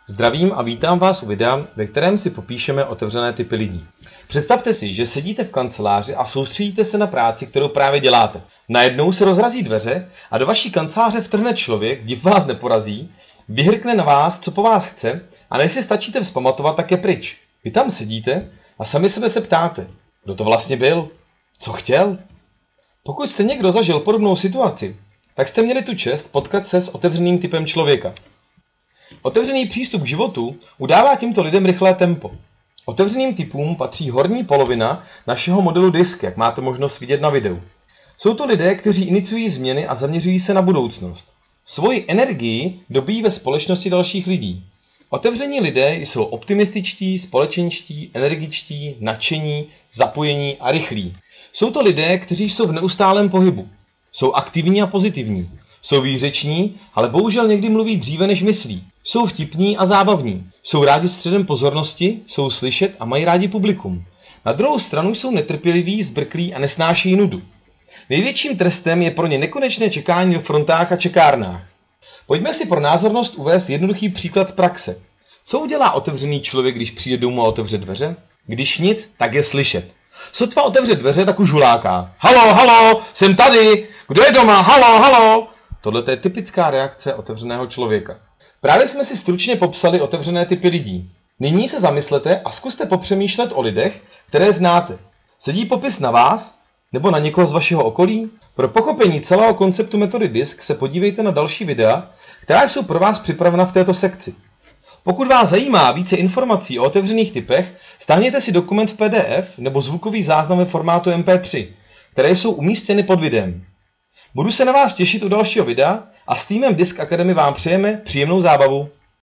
Zdravím a vítám vás u videa, ve kterém si popíšeme otevřené typy lidí. Představte si, že sedíte v kanceláři a soustředíte se na práci, kterou právě děláte. Najednou se rozrazí dveře a do vaší kanceláře vtrhne člověk, div vás neporazí, vyhrkne na vás, co po vás chce, a než si stačíte vzpamatovat, tak je pryč. Vy tam sedíte a sami sebe se ptáte, kdo to vlastně byl, co chtěl. Pokud jste někdo zažil podobnou situaci, tak jste měli tu čest potkat se s otevřeným typem člověka. Otevřený přístup k životu udává těmto lidem rychlé tempo. Otevřeným typům patří horní polovina našeho modelu DISC, jak máte možnost vidět na videu. Jsou to lidé, kteří iniciují změny a zaměřují se na budoucnost. Svoji energii dobíjí ve společnosti dalších lidí. Otevření lidé jsou optimističtí, společenští, energičtí, nadšení, zapojení a rychlí. Jsou to lidé, kteří jsou v neustálém pohybu. Jsou aktivní a pozitivní. Jsou výřeční, ale bohužel někdy mluví dříve, než myslí. Jsou vtipní a zábavní. Jsou rádi středem pozornosti, jsou slyšet a mají rádi publikum. Na druhou stranu jsou netrpěliví, zbrklí a nesnášejí nudu. Největším trestem je pro ně nekonečné čekání ve frontách a čekárnách. Pojďme si pro názornost uvést jednoduchý příklad z praxe. Co udělá otevřený člověk, když přijde domů a otevře dveře? Když nic, tak je slyšet. Sotva otevře dveře, tak už huláká. Halo, halo, jsem tady, kdo je doma, halo, halo. Tohle je typická reakce otevřeného člověka. Právě jsme si stručně popsali otevřené typy lidí. Nyní se zamyslete a zkuste popřemýšlet o lidech, které znáte. Sedí popis na vás nebo na někoho z vašeho okolí? Pro pochopení celého konceptu metody DISC se podívejte na další videa, která jsou pro vás připravena v této sekci. Pokud vás zajímá více informací o otevřených typech, stáhněte si dokument v PDF nebo zvukový záznam ve formátu MP3, které jsou umístěny pod videem. Budu se na vás těšit u dalšího videa a s týmem DISC Academy vám přejeme příjemnou zábavu.